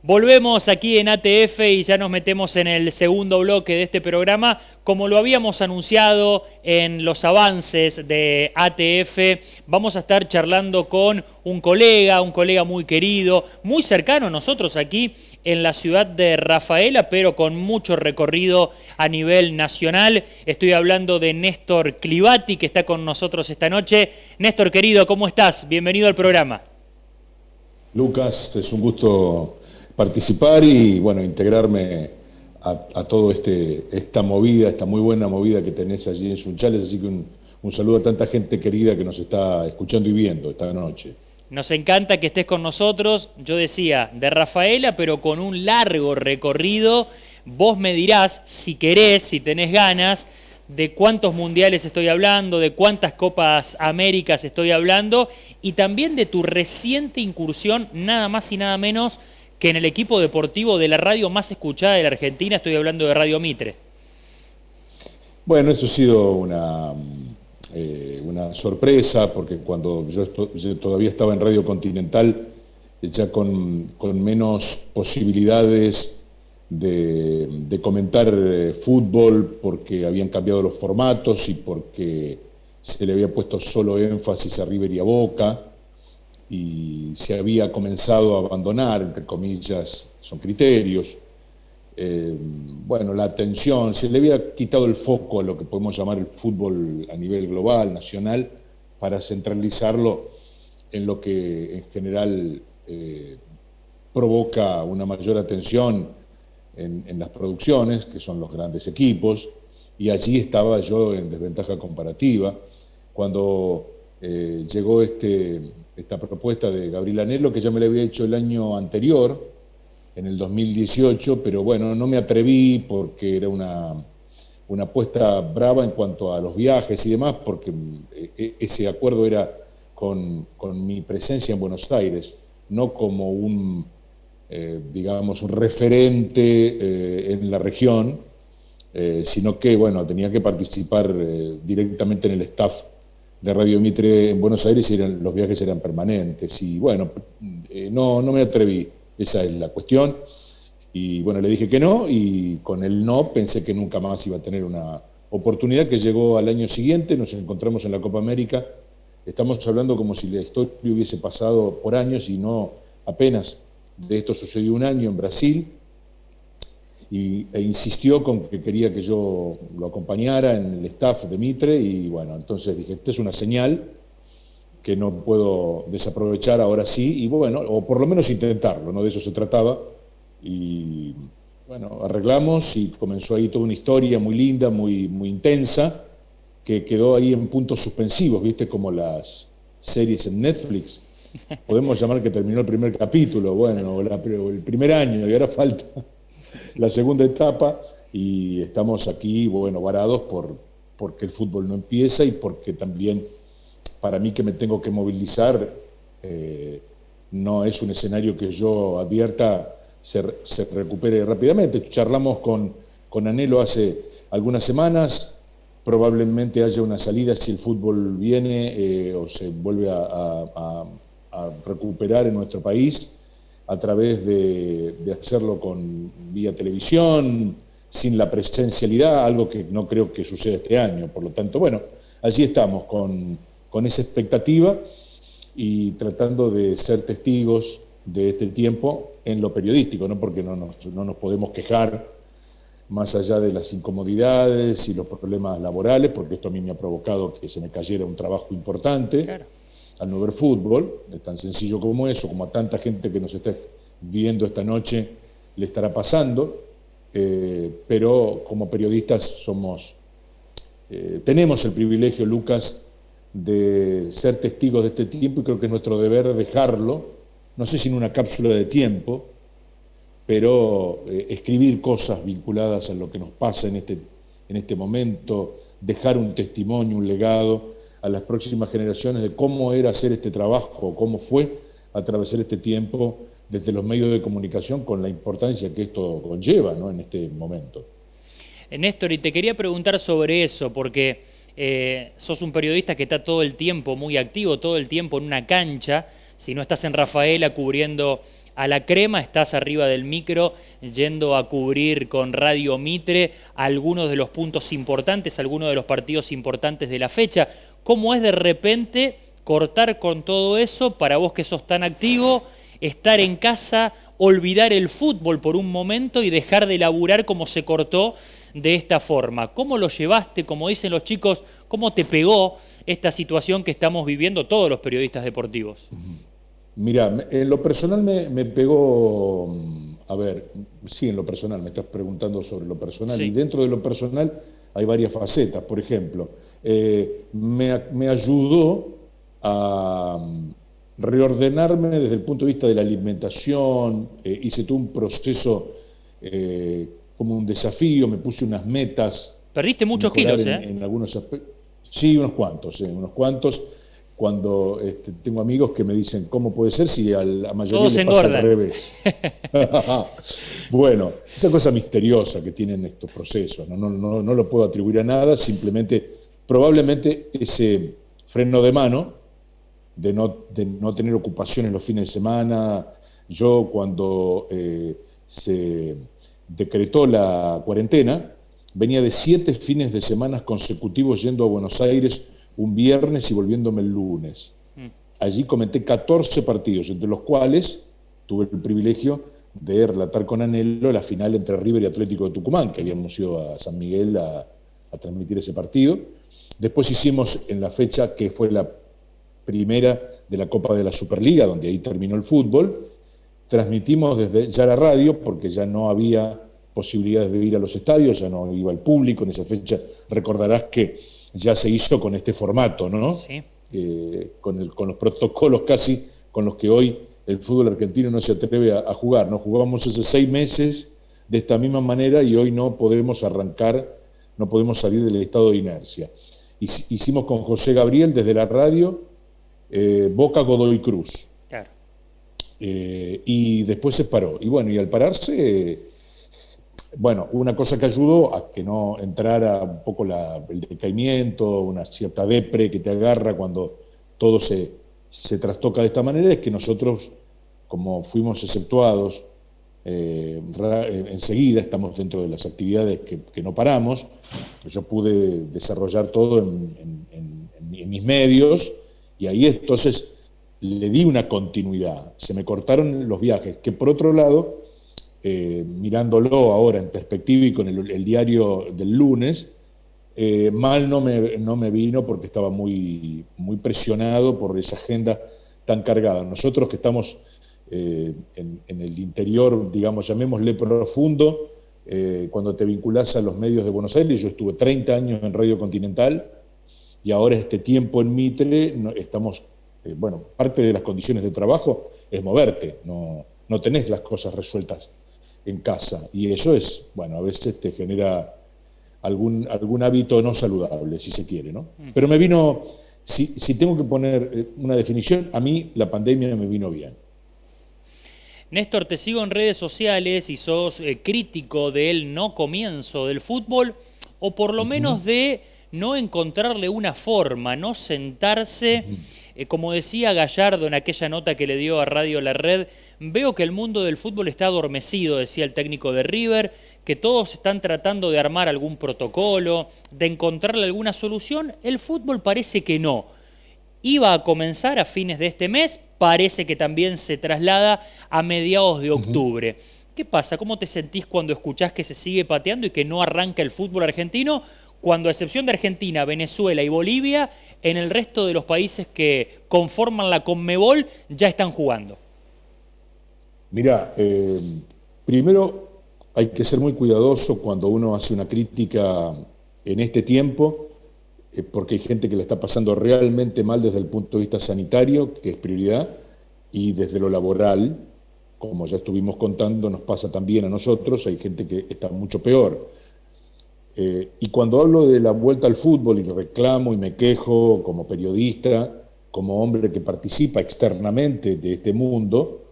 Volvemos aquí en ATF y ya nos metemos en el segundo bloque de este programa. Como lo habíamos anunciado en los avances de ATF, vamos a estar charlando con un colega muy querido, muy cercano a nosotros aquí en la ciudad de Rafaela, pero con mucho recorrido a nivel nacional. Estoy hablando de Néstor Clivati, que está con nosotros esta noche. Néstor, querido, ¿cómo estás? Bienvenido al programa. Lucas, es un gusto participar y bueno, integrarme a todo esta movida, esta muy buena movida que tenés allí en Sunchales, así que un saludo a tanta gente querida que nos está escuchando y viendo esta noche. Nos encanta que estés con nosotros, yo decía, de Rafaela, pero con un largo recorrido. Vos me dirás, si querés, si tenés ganas, de cuántos mundiales estoy hablando, de cuántas Copas Américas estoy hablando, y también de tu reciente incursión, nada más y nada menos que en el equipo deportivo de la radio más escuchada de la Argentina. Estoy hablando de Radio Mitre. Bueno, eso ha sido una sorpresa, porque cuando yo todavía estaba en Radio Continental, ya con menos posibilidades de comentar fútbol, porque habían cambiado los formatos y porque se le había puesto solo énfasis a River y a Boca, y se había comenzado a abandonar, entre comillas, son criterios, bueno, la atención, se le había quitado el foco a lo que podemos llamar el fútbol a nivel global, nacional, para centralizarlo en lo que en general provoca una mayor atención en las producciones, que son los grandes equipos, y allí estaba yo en desventaja comparativa. Cuando llegó esta propuesta de Gabriel Anelo, que ya me la había hecho el año anterior, en el 2018, pero bueno, no me atreví porque era una apuesta brava en cuanto a los viajes y demás, porque ese acuerdo era con mi presencia en Buenos Aires, no como un referente en la región, sino que, bueno, tenía que participar directamente en el staff de Radio Mitre en Buenos Aires y los viajes eran permanentes. Y bueno, no me atreví, esa es la cuestión. Y bueno, le dije que no, y con el no pensé que nunca más iba a tener una oportunidad, que llegó al año siguiente, nos encontramos en la Copa América. Estamos hablando como si la historia hubiese pasado por años y no apenas. De esto sucedió un año en Brasil, e insistió con que quería que yo lo acompañara en el staff de Mitre, y bueno, entonces dije, esta es una señal que no puedo desaprovechar ahora sí, y bueno, o por lo menos intentarlo, ¿no? De eso se trataba, y bueno, arreglamos y comenzó ahí toda una historia muy linda, muy intensa, que quedó ahí en puntos suspensivos, ¿viste? Como las series en Netflix. Podemos llamar que terminó el primer capítulo, bueno, o el primer año, y ahora falta la segunda etapa, y estamos aquí, bueno, varados porque el fútbol no empieza, y porque también para mí, que me tengo que movilizar, no es un escenario que yo advierta se recupere rápidamente. Charlamos con Anelo hace algunas semanas, probablemente haya una salida si el fútbol viene o se vuelve a recuperar en nuestro país, a través de hacerlo vía televisión, sin la presencialidad, algo que no creo que suceda este año. Por lo tanto, bueno, allí estamos con esa expectativa y tratando de ser testigos de este tiempo en lo periodístico, ¿no? Porque no nos podemos quejar, más allá de las incomodidades y los problemas laborales, porque esto a mí me ha provocado que se me cayera un trabajo importante. Claro. Al no ver fútbol, es tan sencillo como eso, como a tanta gente que nos está viendo esta noche le estará pasando, pero como periodistas tenemos el privilegio, Lucas, de ser testigos de este tiempo, y creo que es nuestro deber dejarlo, no sé si en una cápsula de tiempo, pero escribir cosas vinculadas a lo que nos pasa en este momento, dejar un testimonio, un legado a las próximas generaciones de cómo era hacer este trabajo, cómo fue atravesar este tiempo desde los medios de comunicación, con la importancia que esto conlleva, ¿no? En este momento. Néstor, y te quería preguntar sobre eso, porque sos un periodista que está todo el tiempo muy activo, todo el tiempo en una cancha. Si no estás en Rafaela cubriendo a la Crema, estás arriba del micro yendo a cubrir con Radio Mitre algunos de los puntos importantes, algunos de los partidos importantes de la fecha. ¿Cómo es de repente cortar con todo eso para vos que sos tan activo, estar en casa, olvidar el fútbol por un momento y dejar de laburar como se cortó de esta forma? ¿Cómo lo llevaste? Como dicen los chicos, ¿cómo te pegó esta situación que estamos viviendo todos los periodistas deportivos? Mira, en lo personal me pegó, a ver, sí, en lo personal, me estás preguntando sobre lo personal, Sí. y dentro de lo personal hay varias facetas. Por ejemplo, me ayudó a reordenarme desde el punto de vista de la alimentación, hice todo un proceso como un desafío, me puse unas metas, Perdiste muchos mejorar kilos, ¿eh? en algunos aspectos. Sí, unos cuantos. Cuando tengo amigos que me dicen, ¿cómo puede ser si a la mayoría Todos le pasa al engordan. revés? Bueno, esa cosa misteriosa que tienen estos procesos, no lo puedo atribuir a nada, simplemente, probablemente ese freno de mano de no tener ocupación en los fines de semana. Yo cuando se decretó la cuarentena, venía de 7 fines de semana consecutivos yendo a Buenos Aires un viernes y volviéndome el lunes. Allí comenté 14 partidos, entre los cuales tuve el privilegio de relatar con anhelo la final entre River y Atlético de Tucumán, que habíamos ido a San Miguel a transmitir ese partido. Después hicimos en la fecha que fue la primera de la Copa de la Superliga, donde ahí terminó el fútbol, transmitimos desde ya la radio, porque ya no había posibilidades de ir a los estadios, ya no iba el público. En esa fecha recordarás que ya se hizo con este formato, ¿no? Sí. Con los protocolos casi con los que hoy el fútbol argentino no se atreve a jugar, ¿no? Jugábamos hace 6 meses de esta misma manera y hoy no podemos arrancar, no podemos salir del estado de inercia. Hicimos con José Gabriel desde la radio Boca Godoy Cruz. Claro. Y después se paró. Y bueno, y al pararse, bueno, una cosa que ayudó a que no entrara un poco el decaimiento, una cierta depre que te agarra cuando todo se trastoca de esta manera, es que nosotros, como fuimos exceptuados, enseguida estamos dentro de las actividades que no paramos. Yo pude desarrollar todo en mis medios, y ahí entonces le di una continuidad. Se me cortaron los viajes, que por otro lado, mirándolo ahora en perspectiva y con el diario del lunes, mal no me vino, porque estaba muy, muy presionado por esa agenda tan cargada. Nosotros que estamos en el interior, digamos, llamémosle profundo, cuando te vinculás a los medios de Buenos Aires, yo estuve 30 años en Radio Continental, y ahora este tiempo en Mitre, estamos, bueno, parte de las condiciones de trabajo es moverte, no tenés las cosas resueltas en casa, y eso es, bueno, a veces te genera algún hábito no saludable, si se quiere, ¿no? Pero me vino, si tengo que poner una definición, a mí la pandemia me vino bien. Néstor, te sigo en redes sociales y sos crítico del no comienzo del fútbol, o por lo menos de no encontrarle una forma, no sentarse. Como decía Gallardo en aquella nota que le dio a Radio La Red, veo que el mundo del fútbol está adormecido, decía el técnico de River, que todos están tratando de armar algún protocolo, de encontrarle alguna solución. El fútbol parece que no. Iba a comenzar a fines de este mes, parece que también se traslada a mediados de octubre. ¿Qué pasa? ¿Cómo te sentís cuando escuchás que se sigue pateando y que no arranca el fútbol argentino, cuando a excepción de Argentina, Venezuela y Bolivia, en el resto de los países que conforman la Conmebol ya están jugando? Mirá, primero hay que ser muy cuidadoso cuando uno hace una crítica en este tiempo, porque hay gente que la está pasando realmente mal desde el punto de vista sanitario, que es prioridad, y desde lo laboral, como ya estuvimos contando, nos pasa también a nosotros, hay gente que está mucho peor. Y cuando hablo de la vuelta al fútbol y reclamo y me quejo como periodista, como hombre que participa externamente de este mundo,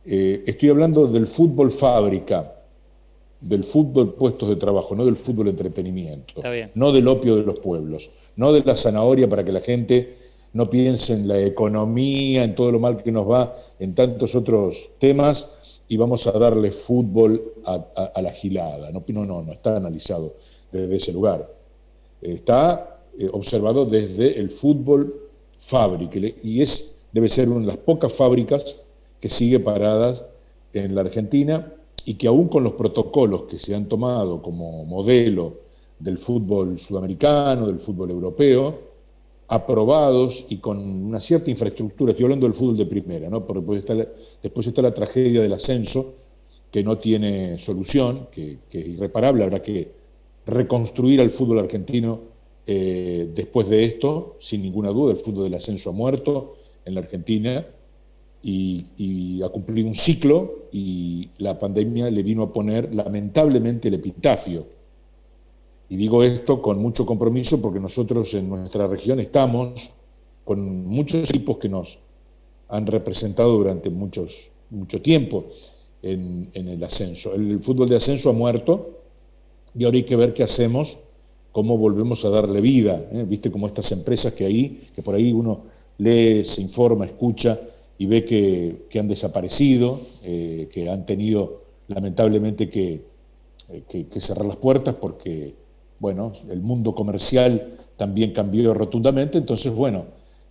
estoy hablando del fútbol fábrica, del fútbol puestos de trabajo, no del fútbol entretenimiento, Está bien. no del opio de los pueblos, no de la zanahoria para que la gente no piense en la economía, en todo lo mal que nos va, en tantos otros temas, y vamos a darle fútbol a la gilada. No está analizado desde ese lugar. Está observado desde el fútbol fábrica, y debe ser una de las pocas fábricas que sigue paradas en la Argentina, y que aún con los protocolos que se han tomado como modelo del fútbol sudamericano, del fútbol europeo, aprobados y con una cierta infraestructura, estoy hablando del fútbol de primera, ¿no? Porque después está la tragedia del ascenso, que no tiene solución, que es irreparable, habrá que reconstruir al fútbol argentino después de esto, sin ninguna duda. El fútbol del ascenso ha muerto en la Argentina y ha cumplido un ciclo, y la pandemia le vino a poner lamentablemente el epitafio. Y digo esto con mucho compromiso porque nosotros en nuestra región estamos con muchos equipos que nos han representado durante mucho tiempo en el ascenso. El fútbol de ascenso ha muerto y ahora hay que ver qué hacemos, cómo volvemos a darle vida. Viste como estas empresas que por ahí uno lee, se informa, escucha y ve que han desaparecido, que han tenido lamentablemente que cerrar las puertas porque, bueno, el mundo comercial también cambió rotundamente. Entonces, bueno,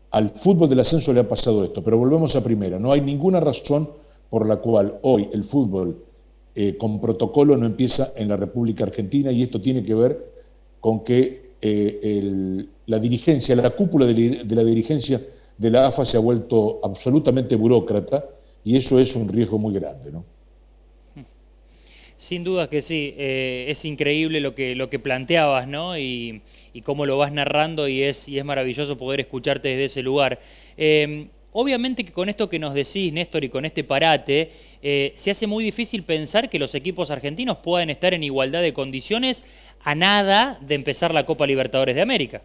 al fútbol del ascenso le ha pasado esto, pero volvemos a primera. No hay ninguna razón por la cual hoy el fútbol con protocolo no empieza en la República Argentina, y esto tiene que ver con que la dirigencia, la cúpula de la dirigencia de la AFA se ha vuelto absolutamente burócrata, y eso es un riesgo muy grande, ¿no? Sin duda que sí, es increíble lo que planteabas, ¿no? Y cómo lo vas narrando, y es maravilloso poder escucharte desde ese lugar. Obviamente que con esto que nos decís, Néstor, y con este parate, se hace muy difícil pensar que los equipos argentinos puedan estar en igualdad de condiciones a nada de empezar la Copa Libertadores de América.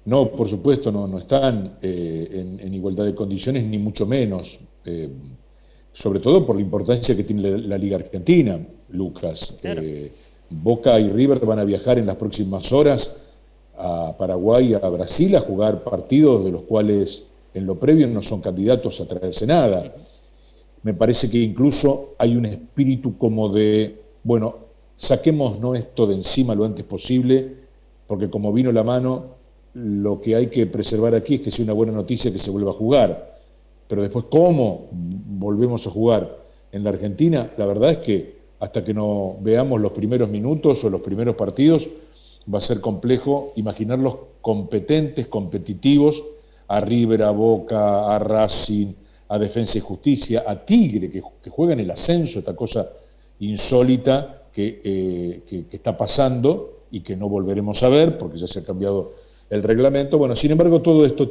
No, por supuesto, no están en igualdad de condiciones, ni mucho menos. Sobre todo por la importancia que tiene la Liga Argentina, Lucas. Claro. Boca y River van a viajar en las próximas horas a Paraguay y a Brasil a jugar partidos de los cuales en lo previo no son candidatos a traerse nada. Me parece que incluso hay un espíritu como de, bueno, saquémonos esto de encima lo antes posible, porque como vino la mano, lo que hay que preservar aquí es que sea una buena noticia que se vuelva a jugar. Pero después, ¿cómo volvemos a jugar en la Argentina? La verdad es que hasta que no veamos los primeros minutos o los primeros partidos, va a ser complejo imaginarlos competentes, competitivos, a River, a Boca, a Racing, a Defensa y Justicia, a Tigre, que juega en el ascenso, esta cosa insólita que está pasando y que no volveremos a ver porque ya se ha cambiado el reglamento. Bueno, sin embargo, todo esto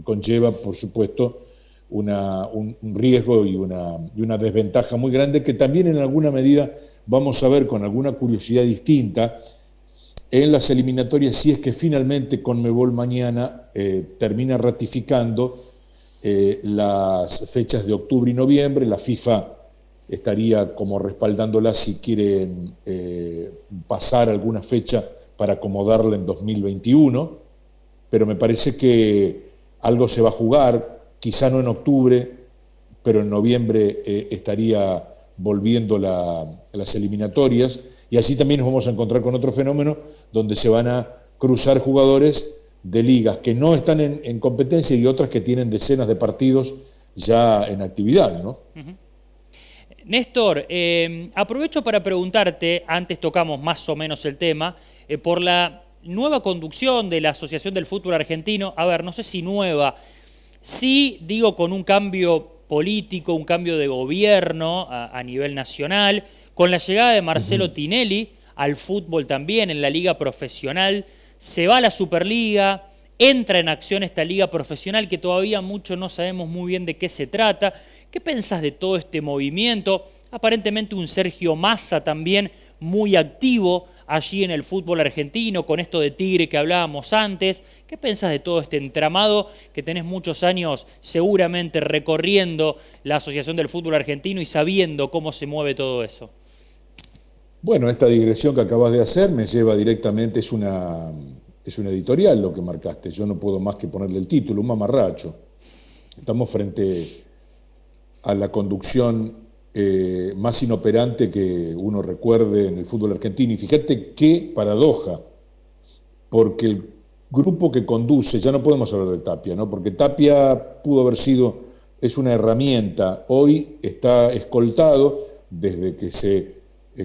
conlleva, por supuesto, un riesgo y una desventaja muy grande, que también en alguna medida vamos a ver con alguna curiosidad distinta en las eliminatorias, si es que finalmente Conmebol mañana termina ratificando las fechas de octubre y noviembre. La FIFA estaría como respaldándola si quieren pasar alguna fecha para acomodarla en 2021, pero me parece que algo se va a jugar, quizá no en octubre, pero en noviembre estaría volviendo las eliminatorias, y así también nos vamos a encontrar con otro fenómeno donde se van a cruzar jugadores de ligas que no están en competencia y otras que tienen decenas de partidos ya en actividad, ¿no? Uh-huh. Néstor, aprovecho para preguntarte, antes tocamos más o menos el tema, por la nueva conducción de la Asociación del Fútbol Argentino. A ver, no sé si nueva, sí digo con un cambio político, un cambio de gobierno a nivel nacional, con la llegada de Marcelo Tinelli al fútbol también en la liga profesional, se va a la Superliga, entra en acción esta liga profesional que todavía mucho no sabemos muy bien de qué se trata. ¿Qué pensás de todo este movimiento? Aparentemente un Sergio Massa también muy activo allí en el fútbol argentino, con esto de Tigre que hablábamos antes. ¿Qué pensás de todo este entramado que tenés muchos años seguramente recorriendo la Asociación del Fútbol Argentino y sabiendo cómo se mueve todo eso? Bueno, esta digresión que acabas de hacer me lleva directamente, es una editorial lo que marcaste, yo no puedo más que ponerle el título, un mamarracho. Estamos frente a la conducción más inoperante que uno recuerde en el fútbol argentino. Y fíjate qué paradoja, porque el grupo que conduce, ya no podemos hablar de Tapia, ¿no? Porque Tapia pudo haber sido, es una herramienta, hoy está escoltado desde que se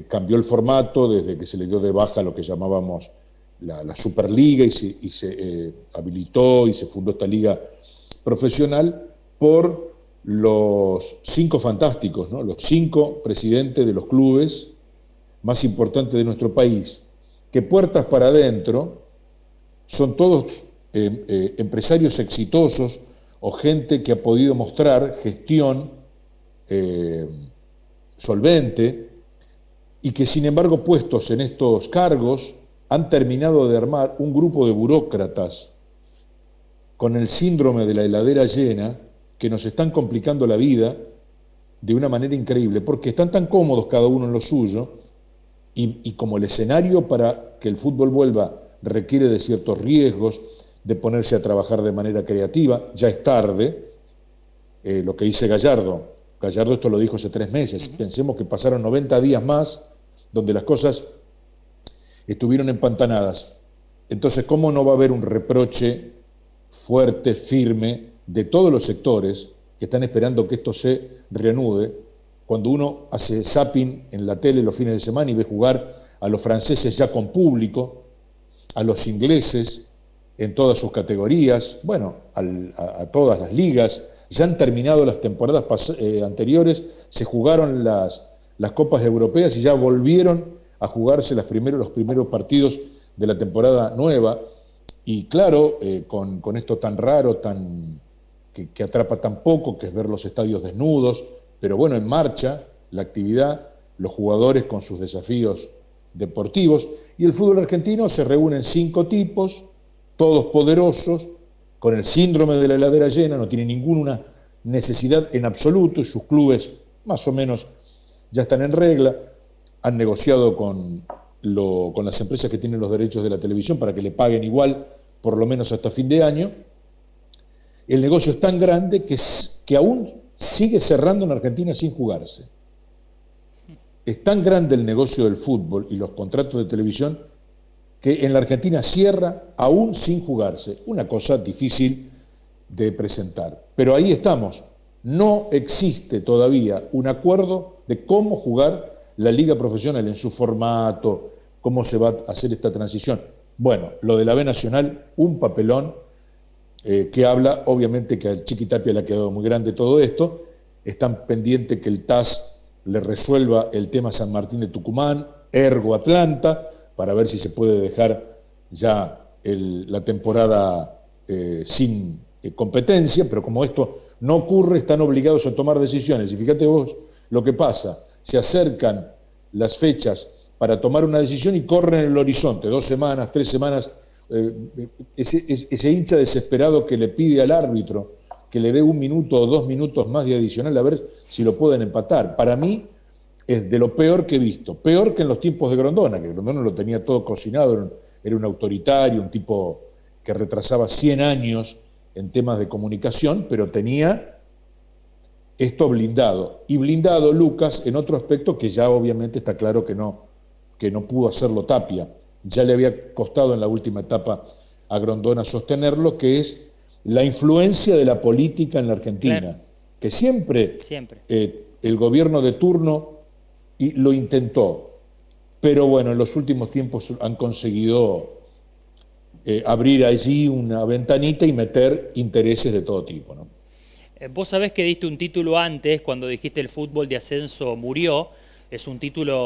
cambió el formato, desde que se le dio de baja lo que llamábamos la Superliga y se habilitó y se fundó esta liga profesional por los 5 fantásticos, ¿no? Los 5 presidentes de los clubes más importantes de nuestro país, que puertas para adentro son todos empresarios exitosos o gente que ha podido mostrar gestión solvente y que sin embargo puestos en estos cargos han terminado de armar un grupo de burócratas con el síndrome de la heladera llena que nos están complicando la vida de una manera increíble, porque están tan cómodos cada uno en lo suyo y como el escenario para que el fútbol vuelva requiere de ciertos riesgos, de ponerse a trabajar de manera creativa, ya es tarde, lo que dice Gallardo esto lo dijo hace 3 meses, pensemos que pasaron 90 días más donde las cosas estuvieron empantanadas. Entonces, ¿cómo no va a haber un reproche fuerte, firme, de todos los sectores que están esperando que esto se reanude, cuando uno hace zapping en la tele los fines de semana y ve jugar a los franceses ya con público, a los ingleses en todas sus categorías, bueno, a todas las ligas, ya han terminado las temporadas anteriores, se jugaron las copas europeas y ya volvieron a jugarse los primeros partidos de la temporada nueva. Y claro, con esto tan raro, que atrapa tan poco, que es ver los estadios desnudos, pero bueno, en marcha la actividad, los jugadores con sus desafíos deportivos, y el fútbol argentino se reúnen 5 tipos, todos poderosos, con el síndrome de la heladera llena, no tienen ninguna necesidad en absoluto, y sus clubes más o menos ya están en regla, han negociado con las empresas que tienen los derechos de la televisión para que le paguen igual, por lo menos hasta fin de año. El negocio es tan grande que aún sigue cerrando en Argentina sin jugarse. Es tan grande el negocio del fútbol y los contratos de televisión que en la Argentina cierra aún sin jugarse. Una cosa difícil de presentar. Pero ahí estamos. No existe todavía un acuerdo de cómo jugar la liga profesional en su formato, cómo se va a hacer esta transición. Bueno, lo de la B Nacional, un papelón que habla, obviamente que a Chiqui Tapia le ha quedado muy grande todo esto, están pendientes que el TAS le resuelva el tema San Martín de Tucumán, ergo Atlanta, para ver si se puede dejar ya la temporada sin competencia, pero como esto no ocurre, están obligados a tomar decisiones. Y fíjate vos lo que pasa, se acercan las fechas para tomar una decisión y corren en el horizonte, 2 semanas, 3 semanas, ese hincha desesperado que le pide al árbitro que le dé 1 minuto o 2 minutos más de adicional a ver si lo pueden empatar. Para mí es de lo peor que he visto, peor que en los tiempos de Grondona, que Grondona lo tenía todo cocinado, era un autoritario, un tipo que retrasaba 100 años en temas de comunicación, pero tenía esto blindado. Y blindado, Lucas, en otro aspecto que ya obviamente está claro que no pudo hacerlo Tapia. Ya le había costado en la última etapa a Grondona sostenerlo, que es la influencia de la política en la Argentina, claro, que siempre. El gobierno de turno lo intentó, pero bueno, en los últimos tiempos han conseguido abrir allí una ventanita y meter intereses de todo tipo, ¿no? Vos sabés que diste un título antes, cuando dijiste el fútbol de ascenso murió, es un título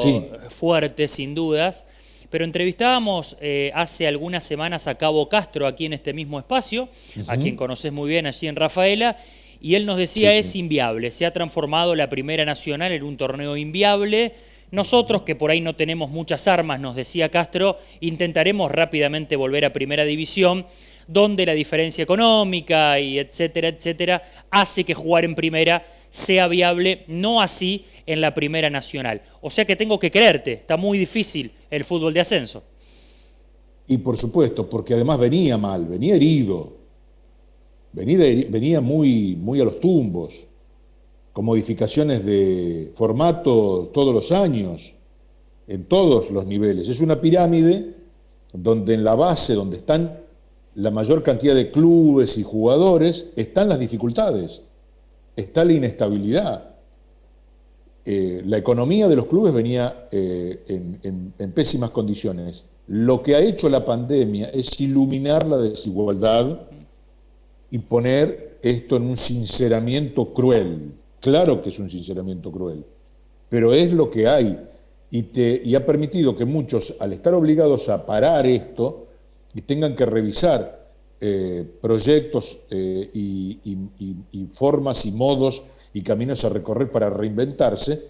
fuerte, sin dudas, pero entrevistábamos hace algunas semanas a Cabo Castro, aquí en este mismo espacio, a quien conocés muy bien allí en Rafaela, y él nos decía es inviable, se ha transformado la Primera Nacional en un torneo inviable, Nosotros, que por ahí no tenemos muchas armas, nos decía Castro, intentaremos rápidamente volver a Primera División, donde la diferencia económica y etcétera, etcétera, hace que jugar en Primera sea viable, no así en la Primera Nacional. O sea que tengo que creerte, está muy difícil el fútbol de ascenso. Y por supuesto, porque además venía mal, venía herido, venía muy, muy a los tumbos, con modificaciones de formato todos los años, en todos los niveles. Es una pirámide donde en la base, donde están la mayor cantidad de clubes y jugadores, están las dificultades, está la inestabilidad. La economía de los clubes venía en pésimas condiciones. Lo que ha hecho la pandemia es iluminar la desigualdad y poner esto en un sinceramiento cruel. Claro que es un sinceramiento cruel, pero es lo que hay y ha permitido que muchos, al estar obligados a parar esto, y tengan que revisar proyectos y formas y modos y caminos a recorrer para reinventarse,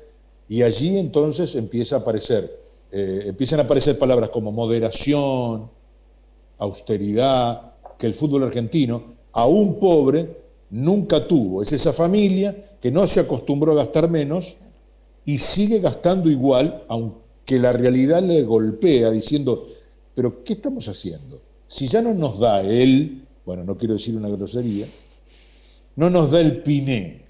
y allí entonces empiezan a aparecer palabras como moderación, austeridad, que el fútbol argentino, aún pobre, nunca tuvo. Es esa familia que no se acostumbró a gastar menos y sigue gastando igual, aunque la realidad le golpea diciendo, pero ¿qué estamos haciendo? Si ya no nos da bueno, no quiero decir una grosería, no nos da el piné.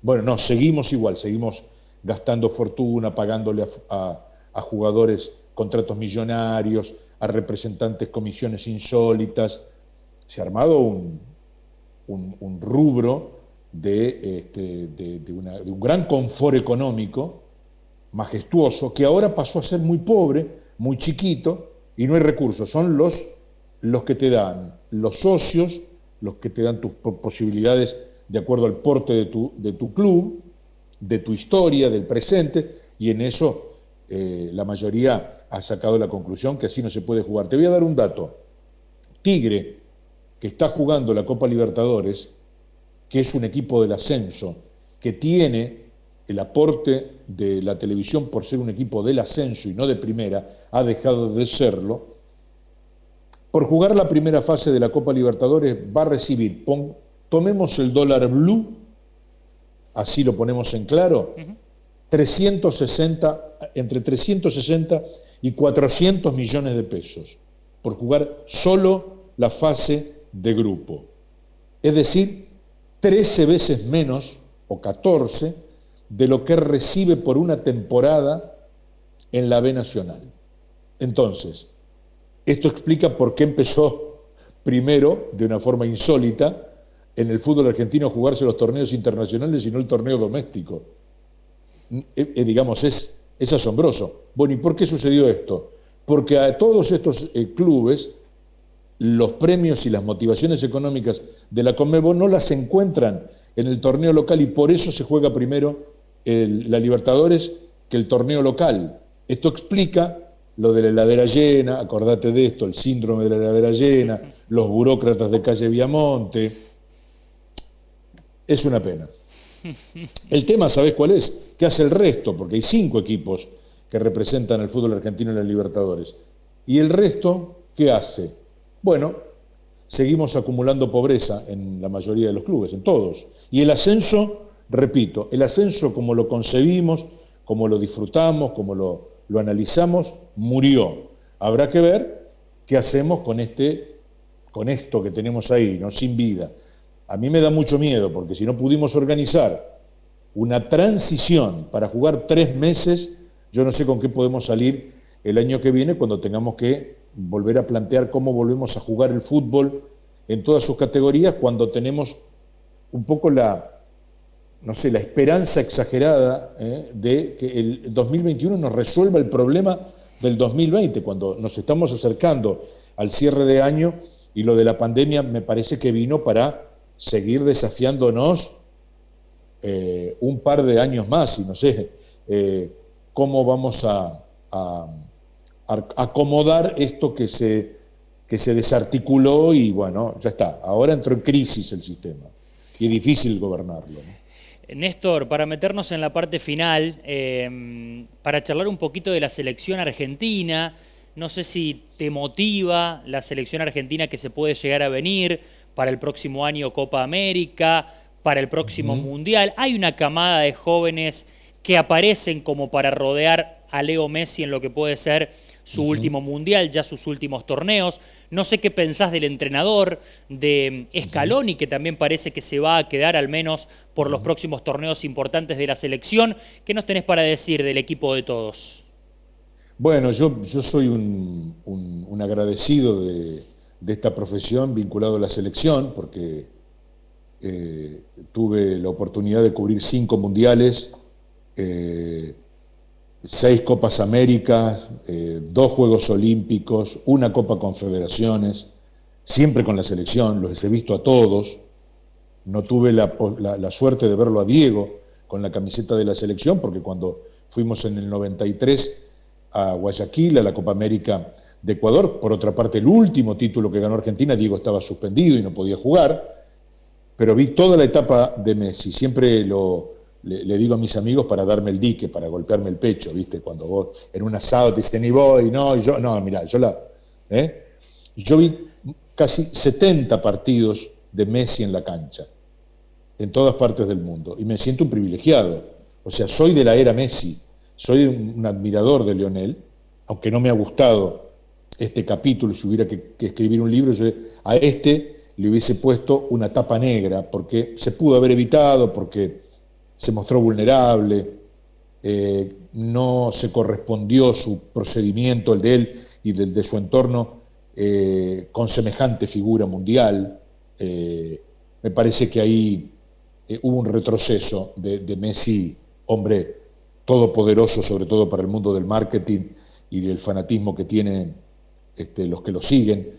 Bueno, no, seguimos igual, seguimos gastando fortuna, pagándole a jugadores contratos millonarios, a representantes comisiones insólitas. Se ha armado un rubro de un gran confort económico majestuoso que ahora pasó a ser muy pobre, muy chiquito, y no hay recursos. Son los que te dan los socios, los que te dan tus posibilidades de acuerdo al porte de tu club, de tu historia, del presente, y en eso la mayoría ha sacado la conclusión que así no se puede jugar. Te voy a dar un dato. Tigre, que está jugando la Copa Libertadores, que es un equipo del ascenso, que tiene el aporte de la televisión por ser un equipo del ascenso y no de primera, ha dejado de serlo. Por jugar la primera fase de la Copa Libertadores va a recibir, tomemos el dólar blue, así lo ponemos en claro, entre 360 y 400 millones de pesos por jugar solo la fase de grupo. Es decir, 13 veces menos, o 14, de lo que recibe por una temporada en la B Nacional. Entonces, esto explica por qué empezó primero, de una forma insólita, en el fútbol argentino a jugarse los torneos internacionales y no el torneo doméstico. Digamos, es asombroso. Bueno, ¿y por qué sucedió esto? Porque a todos estos clubes, los premios y las motivaciones económicas de la Conmebol no las encuentran en el torneo local y por eso se juega primero la Libertadores que el torneo local. Esto explica lo de la heladera llena, acordate de esto, el síndrome de la heladera llena, los burócratas de calle Viamonte. Es una pena. El tema, ¿sabés cuál es? ¿Qué hace el resto? Porque hay 5 equipos que representan al fútbol argentino en la Libertadores. ¿Y el resto qué hace? Bueno, seguimos acumulando pobreza en la mayoría de los clubes, en todos. Y el ascenso, repito, el ascenso como lo concebimos, como lo disfrutamos, como lo analizamos, murió. Habrá que ver qué hacemos con esto que tenemos ahí, ¿no? Sin vida. A mí me da mucho miedo, porque si no pudimos organizar una transición para jugar 3 meses, yo no sé con qué podemos salir el año que viene cuando tengamos que volver a plantear cómo volvemos a jugar el fútbol en todas sus categorías, cuando tenemos un poco la esperanza exagerada de que el 2021 nos resuelva el problema del 2020, cuando nos estamos acercando al cierre de año, y lo de la pandemia me parece que vino para seguir desafiándonos un par de años más, y no sé cómo vamos a acomodar esto que se desarticuló, y bueno, ya está, ahora entró en crisis el sistema y es difícil gobernarlo, ¿no? Néstor, para meternos en la parte final, para charlar un poquito de la selección argentina, no sé si te motiva la selección argentina que se puede llegar a venir para el próximo año Copa América, para el próximo Mundial. Hay una camada de jóvenes que aparecen como para rodear a Leo Messi en lo que puede ser su último Mundial, ya sus últimos torneos. No sé qué pensás del entrenador, de Scaloni, que también parece que se va a quedar al menos por los próximos torneos importantes de la selección. ¿Qué nos tenés para decir del equipo de todos? Bueno, yo soy un agradecido de esta profesión vinculado a la selección, porque tuve la oportunidad de cubrir 5 mundiales, 6 Copas Américas, 2 Juegos Olímpicos, 1 Copa Confederaciones, siempre con la selección, los he visto a todos. No tuve la suerte de verlo a Diego con la camiseta de la selección, porque cuando fuimos en el 93 a Guayaquil, a la Copa América de Ecuador, por otra parte el último título que ganó Argentina, Diego estaba suspendido y no podía jugar, pero vi toda la etapa de Messi. Siempre le digo a mis amigos para darme el dique, para golpearme el pecho, ¿viste? Cuando vos en un asado te dicen, y voy, no, y yo, no, mirá, yo vi casi 70 partidos de Messi en la cancha, en todas partes del mundo, y me siento un privilegiado. O sea, soy de la era Messi, soy un admirador de Lionel, aunque no me ha gustado este capítulo. Si hubiera que escribir un libro, yo a este le hubiese puesto una tapa negra, porque se pudo haber evitado, porque se mostró vulnerable, no se correspondió su procedimiento, el de él y del de su entorno, con semejante figura mundial. Me parece que ahí hubo un retroceso de Messi, hombre todopoderoso, sobre todo para el mundo del marketing y del fanatismo que tienen los que lo siguen.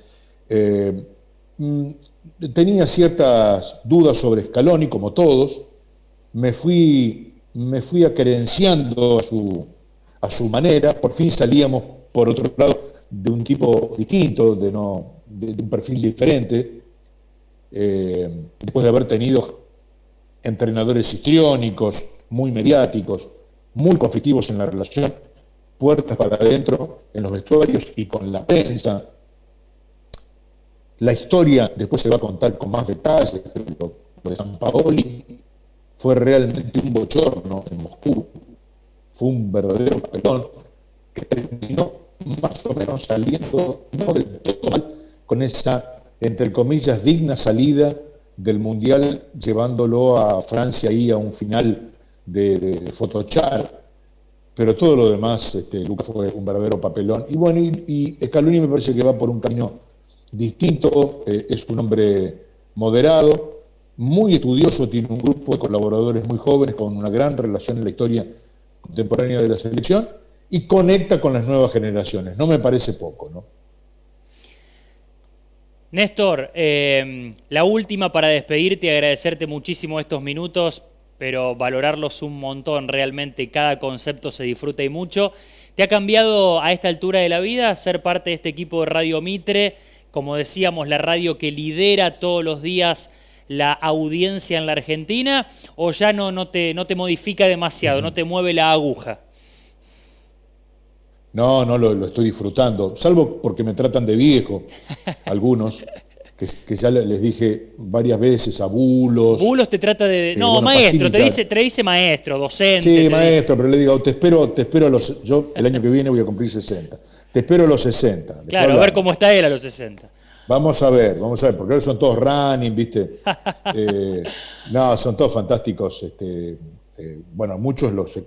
Tenía ciertas dudas sobre Scaloni, como todos. Me fui acerenciando a su manera. Por fin salíamos, por otro lado, de un tipo distinto, de un perfil diferente, después de haber tenido entrenadores histriónicos, muy mediáticos, muy conflictivos en la relación, puertas para adentro, en los vestuarios y con la prensa. La historia después se va a contar con más detalles, pero lo de Sampaoli fue realmente un bochorno en Moscú, fue un verdadero papelón que terminó más o menos saliendo, no del todo mal, con esa, entre comillas, digna salida del Mundial, llevándolo a Francia ahí a un final de Photochar, pero todo lo demás, Lucas, fue un verdadero papelón. Y bueno, y Scaloni me parece que va por un camino distinto, es un hombre moderado, muy estudioso, tiene un grupo de colaboradores muy jóvenes con una gran relación en la historia contemporánea de la selección y conecta con las nuevas generaciones. No me parece poco, ¿no? Néstor, la última para despedirte y agradecerte muchísimo estos minutos, pero valorarlos un montón, realmente cada concepto se disfruta y mucho. ¿Te ha cambiado a esta altura de la vida ser parte de este equipo de Radio Mitre? Como decíamos, la radio que lidera todos los días la audiencia en la Argentina, ¿o ya no te modifica demasiado, no te mueve la aguja? No, lo estoy disfrutando, salvo porque me tratan de viejo, algunos, que ya les dije varias veces, a bulos. Bulos te trata de... No, bueno, maestro, te dice maestro, docente. Sí, maestro, pero le digo, te espero a los... Yo el año que viene voy a cumplir 60. Te espero a los 60. Claro, a ver cómo está él a los 60. Vamos a ver, porque ahora son todos running, ¿viste? No, son todos fantásticos. Bueno, muchos los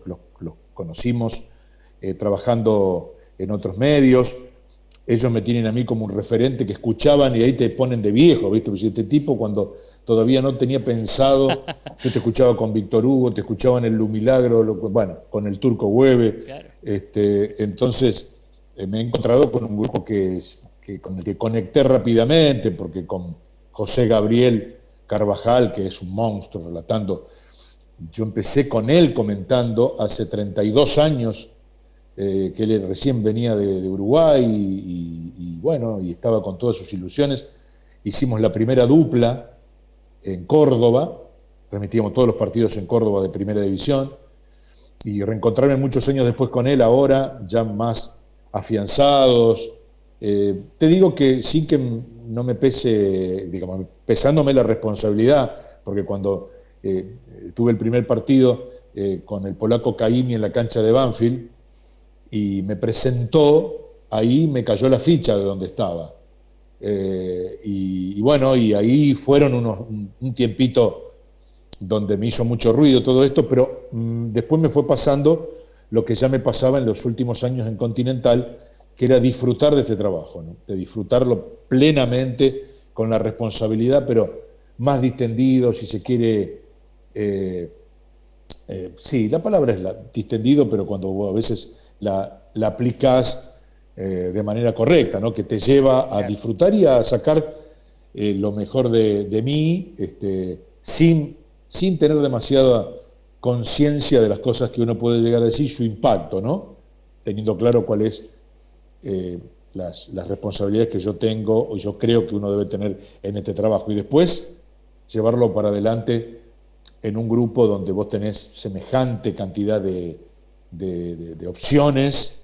conocimos trabajando en otros medios. Ellos me tienen a mí como un referente que escuchaban y ahí te ponen de viejo, ¿viste? Pues este tipo, cuando todavía no tenía pensado, yo te escuchaba con Víctor Hugo, te escuchaba en el Lumilagro, bueno, con el Turco Hueve. Claro. Entonces, me he encontrado con un grupo con el que conecté rápidamente, porque con José Gabriel Carvajal, que es un monstruo relatando, yo empecé con él comentando hace 32 años, que él recién venía de Uruguay y bueno, y estaba con todas sus ilusiones. Hicimos la primera dupla en Córdoba, transmitíamos todos los partidos en Córdoba de Primera División, y reencontrarme muchos años después con él, ahora ya más afianzados. Te digo que sin que no me pese, digamos, pesándome la responsabilidad, porque cuando tuve el primer partido con el polaco Caimi en la cancha de Banfield, y me presentó, ahí me cayó la ficha de donde estaba. Y bueno, y ahí fueron un tiempito donde me hizo mucho ruido todo esto, pero después me fue pasando lo que ya me pasaba en los últimos años en Continental, que era disfrutar de este trabajo, ¿no? De disfrutarlo plenamente, con la responsabilidad, pero más distendido, si se quiere. Sí, la palabra es distendido, pero cuando vos a veces la aplicás de manera correcta, ¿no? Que te lleva a disfrutar y a sacar lo mejor de mí, sin tener demasiada conciencia de las cosas que uno puede llegar a decir, su impacto, ¿no? Teniendo claro cuál es las responsabilidades que yo tengo o yo creo que uno debe tener en este trabajo, y después llevarlo para adelante en un grupo donde vos tenés semejante cantidad de opciones.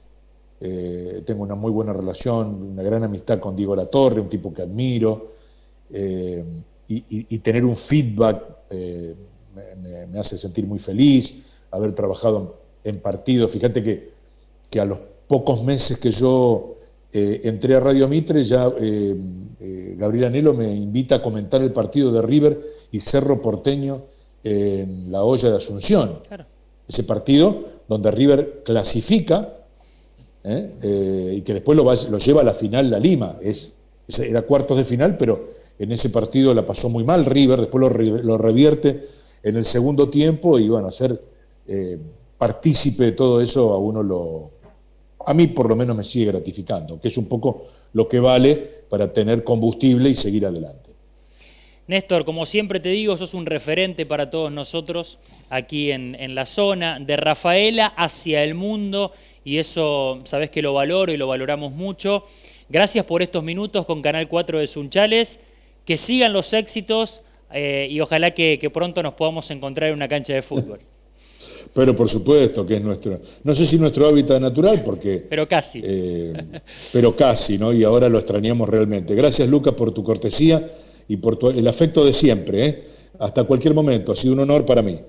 Tengo una muy buena relación, una gran amistad con Diego Latorre, un tipo que admiro, y tener un feedback me hace sentir muy feliz, haber trabajado en partidos. Fíjate que a los pocos meses que yo entré a Radio Mitre, ya Gabriel Anhelo me invita a comentar el partido de River y Cerro Porteño en la olla de Asunción. Claro. Ese partido donde River clasifica, y que después lo lleva a la final la Lima. Era cuartos de final, pero en ese partido la pasó muy mal River, después lo revierte en el segundo tiempo, y bueno, ser partícipe de todo eso a mí por lo menos me sigue gratificando, que es un poco lo que vale para tener combustible y seguir adelante. Néstor, como siempre te digo, sos un referente para todos nosotros aquí en la zona, de Rafaela hacia el mundo, y eso sabés que lo valoro y lo valoramos mucho. Gracias por estos minutos con Canal 4 de Sunchales, que sigan los éxitos, y ojalá que pronto nos podamos encontrar en una cancha de fútbol. Pero por supuesto que es no sé si nuestro hábitat natural, porque... Pero casi. Pero casi, ¿no? Y ahora lo extrañamos realmente. Gracias, Lucas, por tu cortesía y por el afecto de siempre, ¿eh? Hasta cualquier momento, ha sido un honor para mí.